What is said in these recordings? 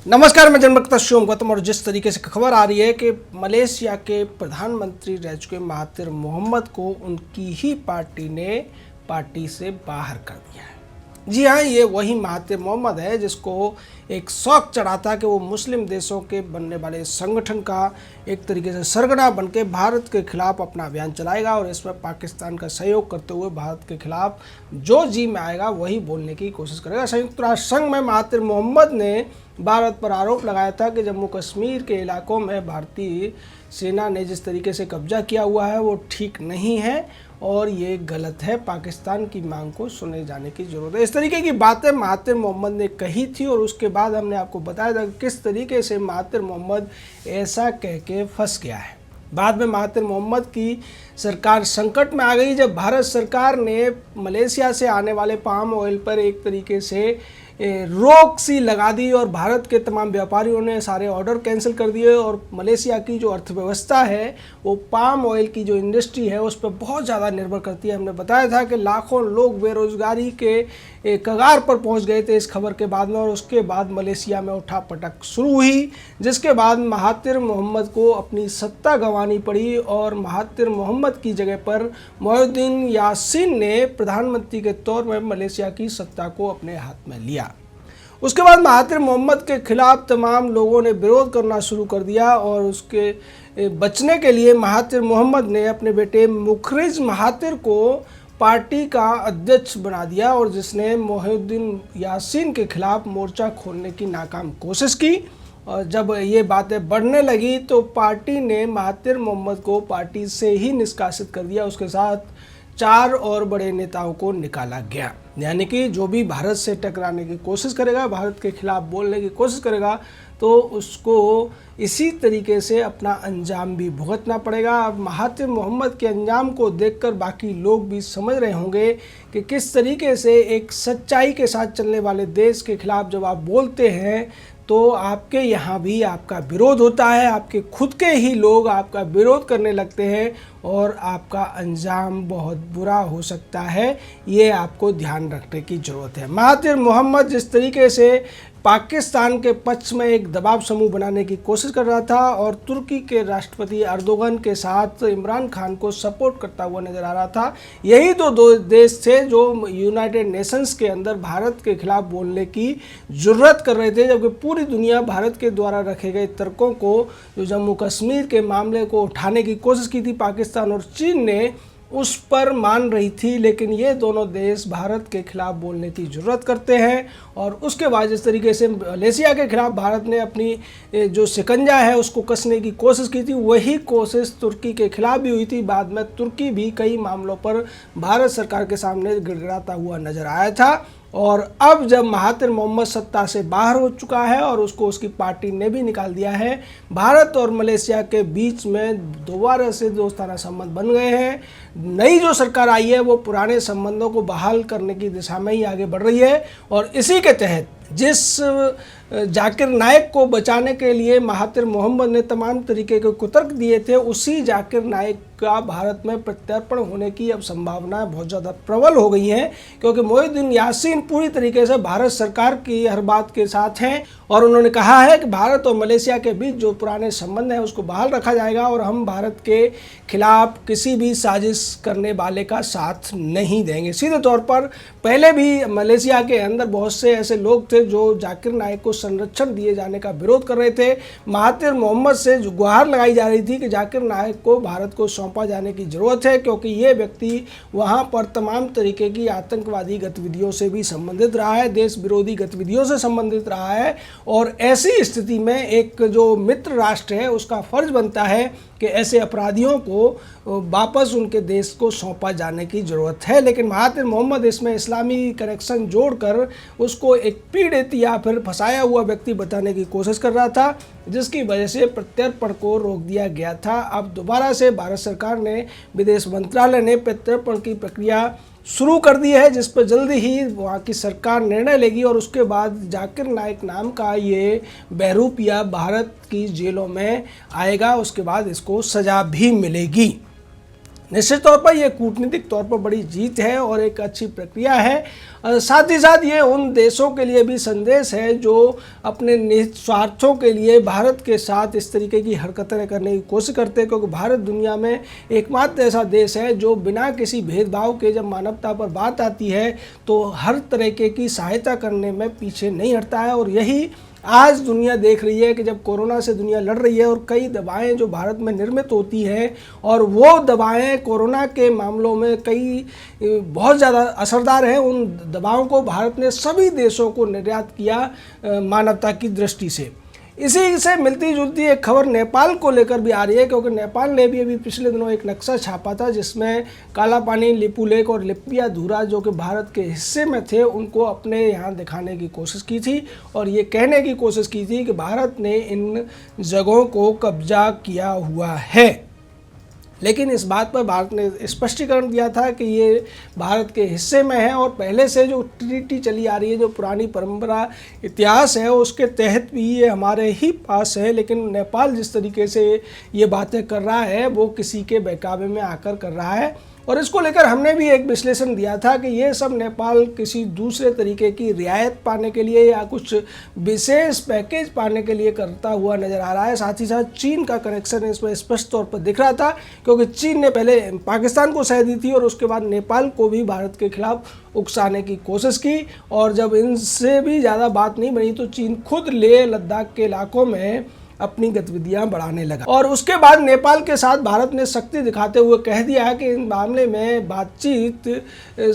नमस्कार, मैं जनमत शिवम गौतम। और जिस तरीके से खबर आ रही है कि मलेशिया के प्रधानमंत्री रह चुके महातिर मोहम्मद को उनकी ही पार्टी ने पार्टी से बाहर कर दिया है। जी हाँ, ये वही महातिर मोहम्मद है जिसको एक शौक चढ़ा था कि वो मुस्लिम देशों के बनने वाले संगठन का एक तरीके से सरगना बन के भारत के खिलाफ अपना अभियान चलाएगा और इसमें पाकिस्तान का सहयोग करते हुए भारत के खिलाफ जो जी में आएगा वही बोलने की कोशिश करेगा। संयुक्त राष्ट्र संघ में महातिर मोहम्मद ने भारत पर आरोप लगाया था कि जम्मू कश्मीर के इलाकों में भारतीय सेना ने जिस तरीके से कब्जा किया हुआ है वो ठीक नहीं है और ये गलत है। पाकिस्तान की मांग को सुने जाने की ज़रूरत है। इस तरीके की बातें महातिर मोहम्मद ने कही थी और उसके बाद हमने आपको बताया था कि किस तरीके से महातिर मोहम्मद ऐसा कह के फंस गया है। बाद में महातिर मोहम्मद की सरकार संकट में आ गई जब भारत सरकार ने मलेशिया से आने वाले पाम ऑयल पर एक तरीके से रोक सी लगा दी और भारत के तमाम व्यापारियों ने सारे ऑर्डर कैंसिल कर दिए। और मलेशिया की जो अर्थव्यवस्था है वो पाम ऑयल की जो इंडस्ट्री है उस पर बहुत ज़्यादा निर्भर करती है। हमने बताया था कि लाखों लोग बेरोजगारी के कगार पर पहुंच गए थे इस खबर के बाद में। और उसके बाद मलेशिया में उठापटक शुरू हुई, जिसके बाद महातिर मोहम्मद को अपनी सत्ता गंवानी पड़ी और महातिर मोहम्मद की जगह पर मोहिउद्दीन यासीन ने प्रधानमंत्री के तौर में मलेशिया की सत्ता को अपने हाथ में लिया। उसके बाद महातिर मोहम्मद के खिलाफ तमाम लोगों ने विरोध करना शुरू कर दिया और उसके बचने के लिए महातिर मोहम्मद ने अपने बेटे मुखरिज महातिर को पार्टी का अध्यक्ष बना दिया और जिसने मोहिउद्दीन यासीन के खिलाफ मोर्चा खोलने की नाकाम कोशिश की। और जब ये बातें बढ़ने लगी तो पार्टी ने महातिर मोहम्मद को पार्टी से ही निष्कासित कर दिया। उसके साथ 4 और बड़े नेताओं को निकाला गया। यानी कि जो भी भारत से टकराने की कोशिश करेगा, भारत के खिलाफ बोलने की कोशिश करेगा तो उसको इसी तरीके से अपना अंजाम भी भुगतना पड़ेगा। अब महातिर मोहम्मद के अंजाम को देखकर बाकी लोग भी समझ रहे होंगे कि किस तरीके से एक सच्चाई के साथ चलने वाले देश के खिलाफ जब आप बोलते हैं तो आपके यहाँ भी आपका विरोध होता है, आपके खुद के ही लोग आपका विरोध करने लगते हैं और आपका अंजाम बहुत बुरा हो सकता है। ये आपको ध्यान रखने की ज़रूरत है। महातिर मोहम्मद जिस तरीके से पाकिस्तान के पक्ष में एक दबाव समूह बनाने की कोशिश कर रहा था और तुर्की के राष्ट्रपति अर्दोगन के साथ इमरान खान को सपोर्ट करता हुआ नजर आ रहा था, यही तो दो देश थे जो यूनाइटेड नेशंस के अंदर भारत के खिलाफ बोलने की जरूरत कर रहे थे। जबकि पूरी दुनिया भारत के द्वारा रखे गए तर्कों को, जो जम्मू कश्मीर के मामले को उठाने की कोशिश की थी पाकिस्तान और चीन ने, उस पर मान रही थी। लेकिन ये दोनों देश भारत के खिलाफ बोलने की ज़रूरत करते हैं और उसके बाद जिस तरीके से मलेशिया के खिलाफ भारत ने अपनी जो शिकंजा है उसको कसने की कोशिश की थी, वही कोशिश तुर्की के खिलाफ भी हुई थी। बाद में तुर्की भी कई मामलों पर भारत सरकार के सामने गिड़गिड़ाता हुआ नजर आया था। और अब जब महातिर मोहम्मद सत्ता से बाहर हो चुका है और उसको उसकी पार्टी ने भी निकाल दिया है, भारत और मलेशिया के बीच में दोबारा से दोस्ताना संबंध बन गए हैं। नई जो सरकार आई है वो पुराने संबंधों को बहाल करने की दिशा में ही आगे बढ़ रही है। और इसी के तहत जिस जाकिर नाइक को बचाने के लिए महातिर मोहम्मद ने तमाम तरीके के कुतर्क दिए थे, उसी जाकिर नाइक का भारत में प्रत्यर्पण होने की अब संभावनाएं बहुत ज़्यादा प्रबल हो गई हैं, क्योंकि मोहिउद्दीन यासीन पूरी तरीके से भारत सरकार की हर बात के साथ हैं और उन्होंने कहा है कि भारत और मलेशिया के बीच जो पुराने संबंध हैं उसको बहाल रखा जाएगा और हम भारत के खिलाफ किसी भी साजिश करने वाले का साथ नहीं देंगे। सीधे तौर पर पहले भी मलेशिया के अंदर बहुत से ऐसे लोग थे जो जाकिर नाइक को संरक्षण दिए जाने का विरोध कर रहे थे। महातिर मोहम्मद से गुहार लगाई जा रही थी कि जाकिर नाइक को भारत को सौंपा जाने की ज़रूरत है, क्योंकि ये व्यक्ति वहाँ पर तमाम तरीके की आतंकवादी गतिविधियों से भी संबंधित रहा है, देश विरोधी गतिविधियों से संबंधित रहा है। और ऐसी स्थिति में एक जो मित्र राष्ट्र है उसका फर्ज बनता है कि ऐसे अपराधियों को वापस उनके देश को सौंपा जाने की ज़रूरत है। लेकिन महातिर मोहम्मद इसमें इस्लामी कनेक्शन जोड़कर उसको एक पीड़ित या फिर फंसाया हुआ व्यक्ति बताने की कोशिश कर रहा था, जिसकी वजह से प्रत्यर्पण को रोक दिया गया था। अब दोबारा से भारत सरकार ने, विदेश मंत्रालय ने प्रत्यर्पण की प्रक्रिया शुरू कर दी है, जिस पर जल्दी ही वहाँ की सरकार निर्णय लेगी और उसके बाद जाकिर नाइक नाम का ये बहरूपिया भारत की जेलों में आएगा। उसके बाद इसको सज़ा भी मिलेगी। निश्चित तौर पर यह कूटनीतिक तौर पर बड़ी जीत है और एक अच्छी प्रक्रिया है। साथ ही साथ ये उन देशों के लिए भी संदेश है जो अपने निहित स्वार्थों के लिए भारत के साथ इस तरीके की हरकतें करने की कोशिश करते हैं, क्योंकि भारत दुनिया में एकमात्र ऐसा देश है जो बिना किसी भेदभाव के जब मानवता पर बात आती है तो हर तरीके की सहायता करने में पीछे नहीं हटता है। और यही आज दुनिया देख रही है कि जब कोरोना से दुनिया लड़ रही है और कई दवाएं जो भारत में निर्मित होती हैं और वो दवाएं कोरोना के मामलों में कई बहुत ज़्यादा असरदार हैं, उन दवाओं को भारत ने सभी देशों को निर्यात किया मानवता की दृष्टि से। इसी से मिलती जुलती एक खबर नेपाल को लेकर भी आ रही है, क्योंकि नेपाल ने भी अभी पिछले दिनों एक नक्शा छापा था जिसमें काला पानी, लिपुलेख और लिपियाधुरा जो कि भारत के हिस्से में थे उनको अपने यहाँ दिखाने की कोशिश की थी और ये कहने की कोशिश की थी कि भारत ने इन जगहों को कब्जा किया हुआ है। लेकिन इस बात पर भारत ने स्पष्टीकरण दिया था कि ये भारत के हिस्से में है और पहले से जो ट्रीटी चली आ रही है, जो पुरानी परंपरा इतिहास है, उसके तहत भी ये हमारे ही पास है। लेकिन नेपाल जिस तरीके से ये बातें कर रहा है वो किसी के बहकावे में आकर कर रहा है और इसको लेकर हमने भी एक विश्लेषण दिया था कि ये सब नेपाल किसी दूसरे तरीके की रियायत पाने के लिए या कुछ विशेष पैकेज पाने के लिए करता हुआ नज़र आ रहा है। साथ ही साथ चीन का कनेक्शन इसमें स्पष्ट तौर पर दिख रहा था, क्योंकि चीन ने पहले पाकिस्तान को सह दी थी और उसके बाद नेपाल को भी भारत के खिलाफ उकसाने की कोशिश की और जब इनसे भी ज़्यादा बात नहीं बनी तो चीन खुद लेह लद्दाख के इलाकों में अपनी गतिविधियां बढ़ाने लगा और उसके बाद नेपाल के साथ भारत ने सख्ती दिखाते हुए कह दिया है कि इन मामले में बातचीत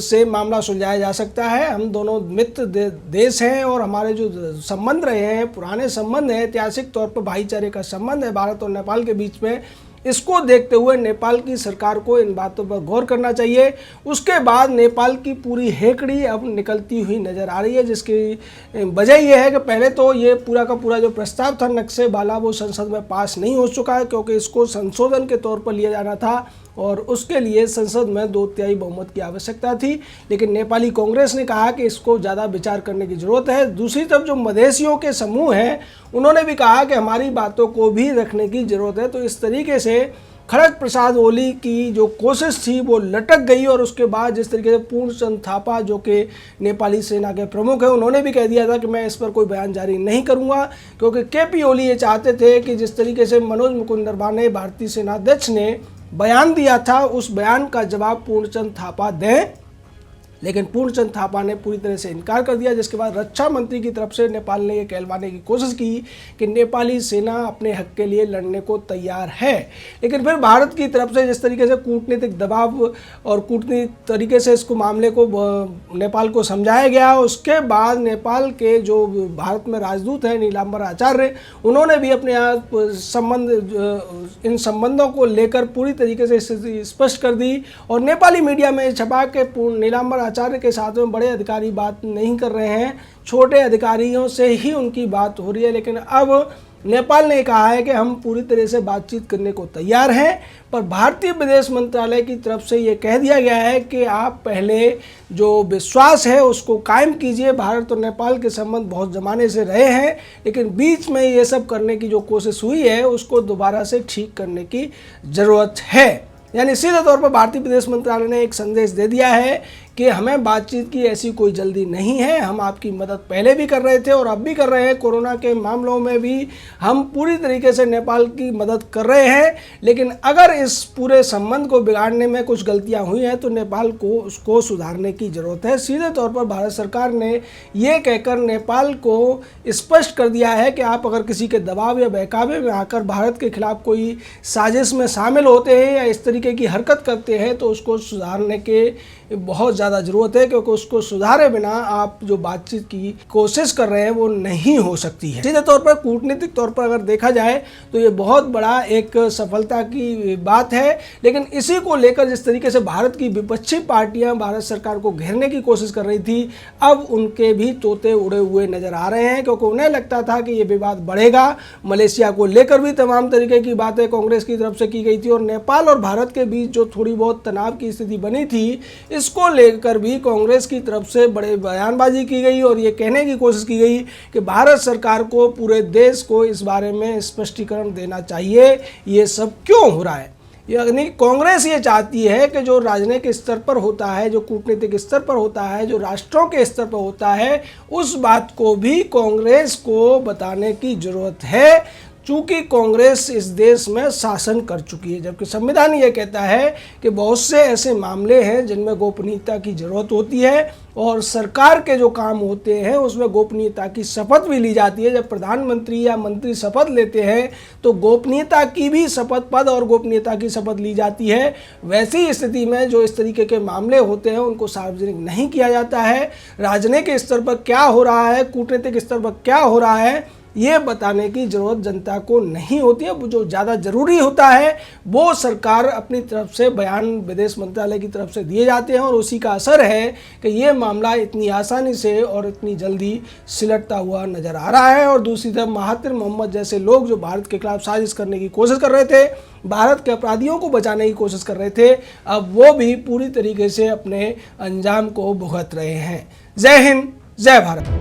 से मामला सुलझाया जा सकता है। हम दोनों मित्र देश हैं और हमारे जो संबंध रहे हैं, पुराने संबंध हैं, ऐतिहासिक तौर पर भाईचारे का संबंध है भारत और नेपाल के बीच में, इसको देखते हुए नेपाल की सरकार को इन बातों पर गौर करना चाहिए। उसके बाद नेपाल की पूरी हेकड़ी अब निकलती हुई नज़र आ रही है, जिसकी वजह यह है कि पहले तो ये पूरा का पूरा जो प्रस्ताव था नक्शे वाला वो संसद में पास नहीं हो चुका है, क्योंकि इसको संशोधन के तौर पर लिया जाना था और उसके लिए संसद में 2/3 बहुमत की आवश्यकता थी। लेकिन नेपाली कांग्रेस ने कहा कि इसको ज़्यादा विचार करने की ज़रूरत है। दूसरी तरफ जो मधेसियों के समूह हैं उन्होंने भी कहा कि हमारी बातों को भी रखने की ज़रूरत है। तो इस तरीके से खड़ग प्रसाद ओली की जो कोशिश थी वो लटक गई और उसके बाद जिस तरीके से पूर्णचंद थापा जो कि नेपाली सेना के प्रमुख हैं उन्होंने भी कह दिया था कि मैं इस पर कोई बयान जारी नहीं करूंगा, क्योंकि केपी ओली ये चाहते थे कि जिस तरीके से मनोज मुकुंद नरवाने भारतीय सेनाध्यक्ष ने बयान दिया था उस बयान का जवाब पूर्णचंद थापा दें, लेकिन पूर्णचंद थापा ने पूरी तरह से इनकार कर दिया, जिसके बाद रक्षा मंत्री की तरफ से नेपाल ने ये कहलवाने की कोशिश की कि नेपाली सेना अपने हक के लिए लड़ने को तैयार है। लेकिन फिर भारत की तरफ से जिस तरीके से कूटनीतिक दबाव और कूटनीतिक तरीके से इसको मामले को नेपाल को समझाया गया, उसके बाद नेपाल के जो भारत में राजदूत हैं नीलांबर आचार्य, उन्होंने भी अपने इन संबंधों को लेकर पूरी तरीके से स्थिति स्पष्ट कर दी और नेपाली मीडिया में छपा के नीलांबर आचार्य के साथ में बड़े अधिकारी बात नहीं कर रहे हैं, छोटे अधिकारियों से ही उनकी बात हो रही है। लेकिन अब नेपाल ने कहा है कि हम पूरी तरह से बातचीत करने को तैयार हैं, पर भारतीय विदेश मंत्रालय की तरफ से ये कह दिया गया है कि आप पहले जो विश्वास है उसको कायम कीजिए। भारत और नेपाल के संबंध बहुत ज़माने से रहे हैं, लेकिन बीच में ये सब करने की जो कोशिश हुई है उसको दोबारा से ठीक करने की ज़रूरत है। यानी सीधे तौर पर भारतीय विदेश मंत्रालय ने एक संदेश दे दिया है कि हमें बातचीत की ऐसी कोई जल्दी नहीं है, हम आपकी मदद पहले भी कर रहे थे और अब भी कर रहे हैं, कोरोना के मामलों में भी हम पूरी तरीके से नेपाल की मदद कर रहे हैं। लेकिन अगर इस पूरे संबंध को बिगाड़ने में कुछ गलतियां हुई हैं तो नेपाल को उसको सुधारने की ज़रूरत है। सीधे तौर पर भारत सरकार ने ये कहकर नेपाल को स्पष्ट कर दिया है कि आप अगर किसी के दबाव या बहकावे में आकर भारत के खिलाफ कोई साजिश में शामिल होते हैं या इस तरीके की हरकत करते हैं तो उसको सुधारने के बहुत ज़्यादा ज़रूरत है, क्योंकि उसको सुधारे बिना आप जो बातचीत की कोशिश कर रहे हैं वो नहीं हो सकती है। सीधे तौर पर कूटनीतिक तौर पर अगर देखा जाए तो ये बहुत बड़ा एक सफलता की बात है। लेकिन इसी को लेकर जिस तरीके से भारत की विपक्षी पार्टियां भारत सरकार को घेरने की कोशिश कर रही थी, अब उनके भी तोते उड़े हुए नजर आ रहे हैं, क्योंकि उन्हें लगता था कि ये विवाद बढ़ेगा। मलेशिया को लेकर भी तमाम तरीके की बातें कांग्रेस की तरफ से की गई थी और नेपाल और भारत के बीच जो थोड़ी बहुत तनाव की स्थिति बनी थी, इसको लेकर भी कांग्रेस की तरफ से बड़े बयानबाजी की गई और ये कहने की कोशिश की गई कि भारत सरकार को पूरे देश को इस बारे में स्पष्टीकरण देना चाहिए, ये सब क्यों हो रहा है। यानी कांग्रेस ये चाहती है कि जो राजनीतिक स्तर पर होता है, जो कूटनीतिक स्तर पर होता है, जो राष्ट्रों के स्तर पर होता है, उस बात को भी कांग्रेस को बताने की जरूरत है, चूंकि कांग्रेस इस देश में शासन कर चुकी है। जबकि संविधान ये कहता है कि बहुत से ऐसे मामले हैं जिनमें गोपनीयता की जरूरत होती है और सरकार के जो काम होते हैं उसमें गोपनीयता की शपथ भी ली जाती है। जब प्रधानमंत्री या मंत्री शपथ लेते हैं तो गोपनीयता की भी शपथ, पद और गोपनीयता की शपथ ली जाती है। वैसी स्थिति में जो इस तरीके के मामले होते हैं उनको सार्वजनिक नहीं किया जाता है। राजनीतिक स्तर पर क्या हो रहा है, कूटनीतिक स्तर पर क्या हो रहा है, ये बताने की ज़रूरत जनता को नहीं होती है। जो ज़्यादा ज़रूरी होता है वो सरकार अपनी तरफ से बयान विदेश मंत्रालय की तरफ से दिए जाते हैं और उसी का असर है कि ये मामला इतनी आसानी से और इतनी जल्दी सिलटता हुआ नज़र आ रहा है। और दूसरी तरफ महातिर मोहम्मद जैसे लोग जो भारत के खिलाफ साजिश करने की कोशिश कर रहे थे, भारत के अपराधियों को बचाने की कोशिश कर रहे थे, अब वो भी पूरी तरीके से अपने अंजाम को भुगत रहे हैं। जय हिंद, जय भारत।